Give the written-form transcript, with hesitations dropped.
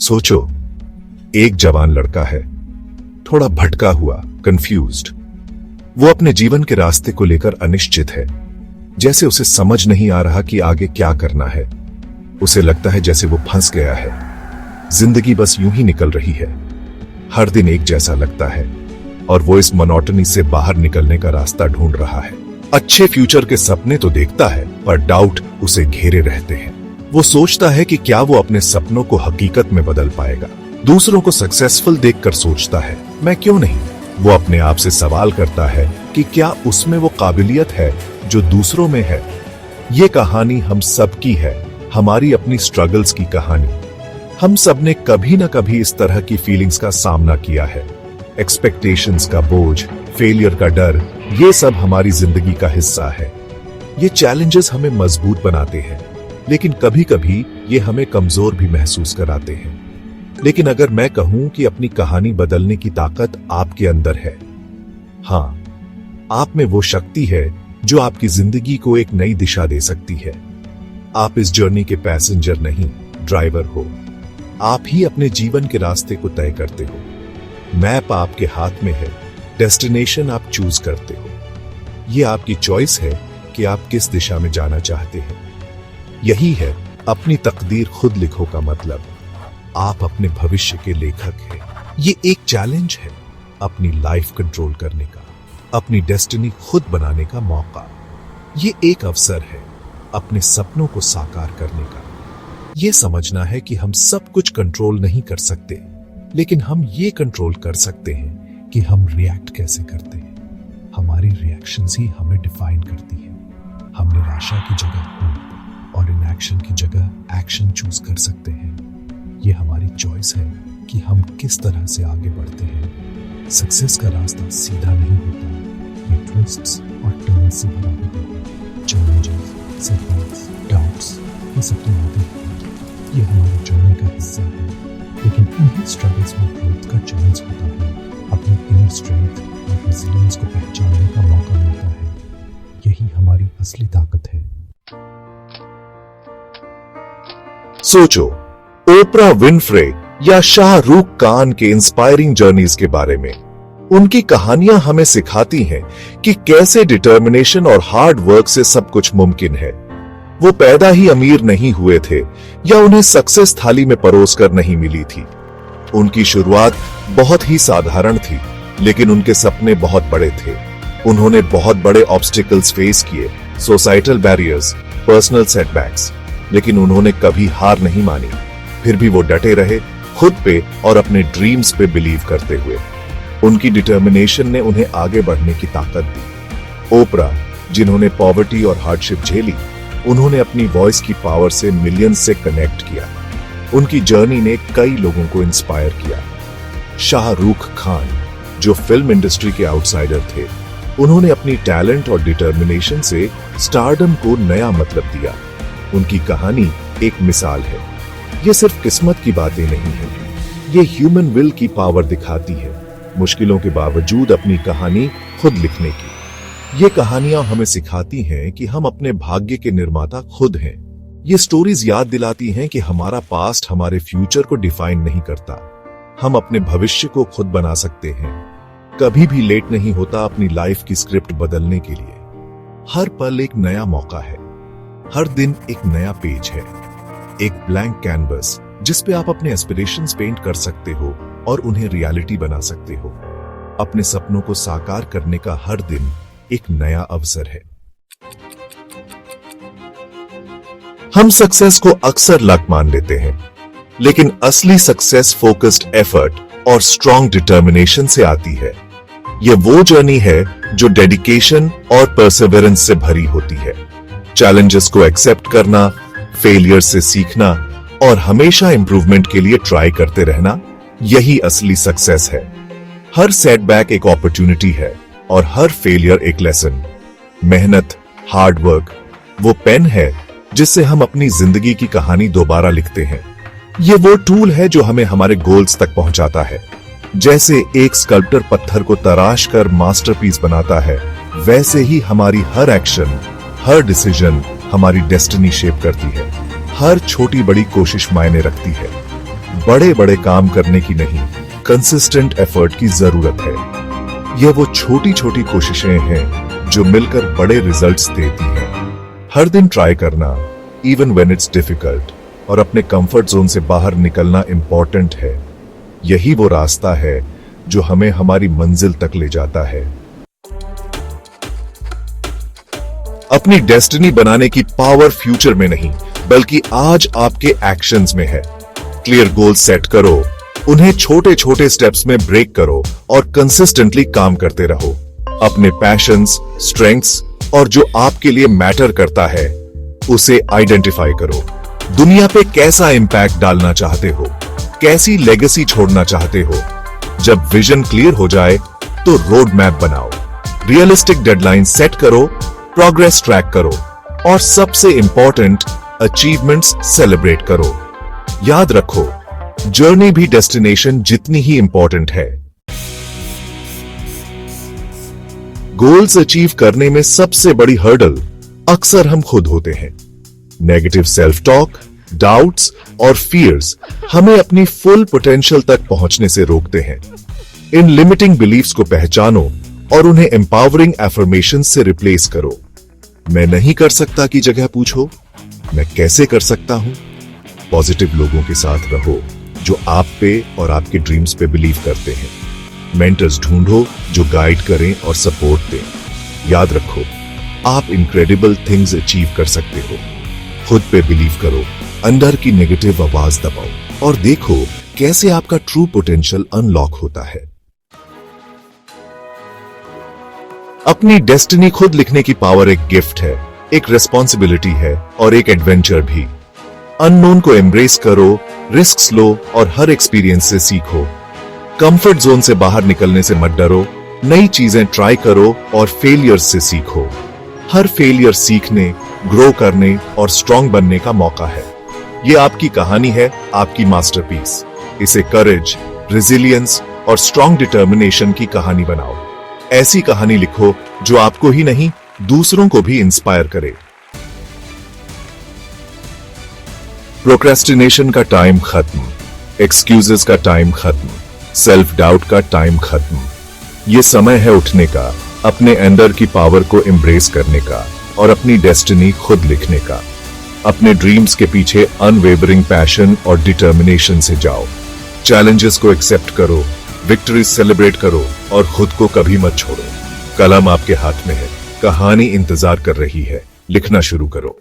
सोचो, एक जवान लड़का है, थोड़ा भटका हुआ, कंफ्यूज्ड। वो अपने जीवन के रास्ते को लेकर अनिश्चित है, जैसे उसे समझ नहीं आ रहा कि आगे क्या करना है। उसे लगता है जैसे वो फंस गया है, जिंदगी बस यूं ही निकल रही है, हर दिन एक जैसा लगता है और वो इस मोनोटनी से बाहर निकलने का रास्ता ढूंढ रहा है। अच्छे फ्यूचर के सपने तो देखता है, पर डाउट उसे घेरे रहते हैं। वो सोचता है कि क्या वो अपने सपनों को हकीकत में बदल पाएगा। दूसरों को सक्सेसफुल देखकर सोचता है, मैं क्यों नहीं। वो अपने आप से सवाल करता है कि क्या उसमें वो काबिलियत है जो दूसरों में है। ये कहानी हम सबकी है, हमारी अपनी स्ट्रगल्स की कहानी। हम सब ने कभी ना कभी इस तरह की फीलिंग्स का सामना किया है। एक्सपेक्टेशंस का बोझ, फेलियर का डर, ये सब हमारी जिंदगी का हिस्सा है। ये चैलेंजेस हमें मजबूत बनाते हैं, लेकिन कभी कभी ये हमें कमजोर भी महसूस कराते हैं। लेकिन अगर मैं कहूं कि अपनी कहानी बदलने की ताकत आपके अंदर है, हाँ, आप में वो शक्ति है जो आपकी जिंदगी को एक नई दिशा दे सकती है। आप इस जर्नी के पैसेंजर नहीं, ड्राइवर हो। आप ही अपने जीवन के रास्ते को तय करते हो। मैप आपके हाथ में है, डेस्टिनेशन आप चूज करते हो। यह आपकी चॉइस है कि आप किस दिशा में जाना चाहते हैं। यही है अपनी तकदीर खुद लिखो का मतलब। आप अपने भविष्य के लेखक हैं। ये एक चैलेंज है, अपनी लाइफ कंट्रोल करने का, अपनी डेस्टिनी खुद बनाने का मौका। ये एक अवसर है अपने सपनों को साकार करने का। ये समझना है कि हम सब कुछ कंट्रोल नहीं कर सकते, लेकिन हम ये कंट्रोल कर सकते हैं कि हम रिएक्ट कैसे करते हैं। हमारी रिएक्शंस ही हमें डिफाइन करती है। हम निराशा की जगह होप और इनएक्शन की जगह एक्शन चूज कर सकते हैं। ये हमारी चॉइस है कि हम किस तरह से आगे बढ़ते हैं। सक्सेस का रास्ता सीधा नहीं होता, ये ट्विस्ट्स और टर्न्स से भरा होता है। चैलेंजेस, सेटबैक्स, डाउट्स, ये सब तो आते हैं। ये हमारी जर्नी का हिस्सा है, लेकिन इन्हीं स्ट्रगल्स में ग्रोथ का चांस होता है। अपनी इनर स्ट्रेंथ और रेजिलियंस को पहचानने का मौका मिलता है। यही हमारी असली ताकत है। सोचो, ओपरा विनफ्रे या शाहरुख खान के इंस्पायरिंग जर्नीज के बारे में। उनकी कहानियां हमें सिखाती हैं कि कैसे डिटर्मिनेशन और हार्ड वर्क से सब कुछ मुमकिन है। वो पैदा ही अमीर नहीं हुए थे या उन्हें सक्सेस थाली में परोस कर नहीं मिली थी। उनकी शुरुआत बहुत ही साधारण थी, लेकिन उनके सपने बहुत बड़े थे। उन्होंने बहुत बड़े ऑब्स्टिकल्स फेस किए, सोसाइटल बैरियर्स, पर्सनल सेटबैक्स, लेकिन उन्होंने कभी हार नहीं मानी। फिर भी वो डटे रहे, खुद पे और अपने ड्रीम्स पे बिलीव करते हुए। उनकी डिटर्मिनेशन ने उन्हें आगे बढ़ने की ताकत दी। ओपरा, जिन्होंने पॉवर्टी और हार्डशिप झेली, उन्होंने अपनी वॉइस की पावर से मिलियंस से कनेक्ट किया। उनकी जर्नी ने कई लोगों को इंस्पायर किया। शाहरुख खान, जो फिल्म इंडस्ट्री के आउटसाइडर थे, उन्होंने अपनी टैलेंट और डिटर्मिनेशन से स्टारडम को नया मतलब दिया। उनकी कहानी एक मिसाल है। ये सिर्फ किस्मत की बातें नहीं है, ये ह्यूमन विल की पावर दिखाती है। मुश्किलों के बावजूद अपनी कहानी खुद लिखने की। ये कहानियां हमें सिखाती हैं कि हम अपने भाग्य के निर्माता खुद हैं। ये स्टोरीज याद दिलाती हैं कि हमारा पास्ट हमारे फ्यूचर को डिफाइन नहीं करता। हम अपने भविष्य को खुद बना सकते हैं। कभी भी लेट नहीं होता अपनी लाइफ की स्क्रिप्ट बदलने के लिए। हर पल एक नया मौका है, हर दिन एक नया पेज है, एक ब्लैंक कैनवस जिस पे आप अपने एस्पिरेशंस पेंट कर सकते हो और उन्हें रियलिटी बना सकते हो। अपने सपनों को साकार करने का हर दिन एक नया अवसर है। हम सक्सेस को अक्सर लक मान लेते हैं, लेकिन असली सक्सेस फोकस्ड एफर्ट और स्ट्रॉन्ग डिटर्मिनेशन से आती है। यह वो जर्नी है जो डेडिकेशन और परसेवरेंस से भरी होती है। चैलेंजेस को एक्सेप्ट करना, फेलियर से सीखना और हमेशा इंप्रूवमेंट के लिए ट्राई करते रहना, यही असली सक्सेस है। हर सेटबैक एक अपॉर्चुनिटी है और हर फेलियर एक लेसन। मेहनत, हार्ड वर्क, वो पेन है जिससे हम अपनी जिंदगी की कहानी दोबारा लिखते हैं। ये वो टूल है जो हमें हमारे गोल्स तक पहुंचाता है। जैसे एक स्कल्प्टर पत्थर को तराश कर मास्टरपीस बनाता है, वैसे ही हमारी हर एक्शन, हर डिसीजन हमारी डेस्टिनी शेप करती है। हर छोटी बड़ी कोशिश मायने रखती है। बड़े बड़े काम करने की नहीं, कंसिस्टेंट एफर्ट की जरूरत है। यह वो छोटी छोटी कोशिशें हैं जो मिलकर बड़े रिजल्ट्स देती हैं। हर दिन ट्राई करना, इवन व्हेन इट्स डिफिकल्ट, और अपने कंफर्ट जोन से बाहर निकलना इंपॉर्टेंट है। यही वो रास्ता है जो हमें हमारी मंजिल तक ले जाता है। अपनी डेस्टिनी बनाने की पावर फ्यूचर में नहीं, बल्कि आज आपके एक्शंस में है। क्लियर गोल सेट करो, उन्हें छोटे छोटे स्टेप्स में ब्रेक करो और कंसिस्टेंटली काम करते रहो। अपने पैशंस, स्ट्रेंथ्स और जो आपके लिए मैटर करता है उसे आइडेंटिफाई करो। दुनिया पे कैसा इंपैक्ट डालना चाहते हो, कैसी लेगेसी छोड़ना चाहते हो। जब विजन क्लियर हो जाए तो रोड मैप बनाओ, रियलिस्टिक डेडलाइन सेट करो, प्रोग्रेस ट्रैक करो और सबसे इंपॉर्टेंट अचीवमेंट्स सेलिब्रेट करो। याद रखो, जर्नी भी डेस्टिनेशन जितनी ही इंपॉर्टेंट है। गोल्स अचीव करने में सबसे बड़ी हर्डल अक्सर हम खुद होते हैं। नेगेटिव सेल्फ टॉक, डाउट्स और फियर्स हमें अपनी फुल पोटेंशियल तक पहुंचने से रोकते हैं। इन लिमिटिंग बिलीफ्स को पहचानो और उन्हें एम्पावरिंग एफर्मेशन से रिप्लेस करो। मैं नहीं कर सकता की जगह पूछो, मैं कैसे कर सकता हूं। पॉजिटिव लोगों के साथ रहो जो आप पे और आपके ड्रीम्स पे बिलीव करते हैं। मेंटर्स ढूंढो जो गाइड करें और सपोर्ट दें। याद रखो, आप इनक्रेडिबल थिंग्स अचीव कर सकते हो। खुद पे बिलीव करो, अंदर की नेगेटिव आवाज दबाओ और देखो कैसे आपका ट्रू पोटेंशियल अनलॉक होता है। अपनी डेस्टिनी खुद लिखने की पावर एक गिफ्ट है, एक रिस्पॉन्सिबिलिटी है और एक एडवेंचर भी। अननोन को एम्ब्रेस करो, रिस्क्स लो और हर एक्सपीरियंस से सीखो। कंफर्ट जोन से बाहर निकलने से मत डरो, नई चीजें ट्राई करो और फेलियर्स से सीखो। हर फेलियर सीखने, ग्रो करने और स्ट्रांग बनने का मौका है। ये आपकी कहानी है, आपकी मास्टरपीस। इसे करेज, रेजिलियंस और स्ट्रांग डिटर्मिनेशन की कहानी बनाओ। ऐसी कहानी लिखो जो आपको ही नहीं, दूसरों को भी इंस्पायर करे। प्रोक्रेस्टिनेशन का टाइम खत्म, एक्सक्यूजेस का टाइम खत्म, सेल्फ डाउट का टाइम खत्म। ये समय है उठने का, अपने अंदर की पावर को एम्ब्रेस करने का और अपनी डेस्टिनी खुद लिखने का। अपने ड्रीम्स के पीछे अनवेवरिंग पैशन और डिटर्मिनेशन से जाओ। चैलेंजेस को एक्सेप्ट करो, विक्ट्रीज सेलिब्रेट करो और खुद को कभी मत छोड़ो। कलम आपके हाथ में है, कहानी इंतजार कर रही है, लिखना शुरू करो।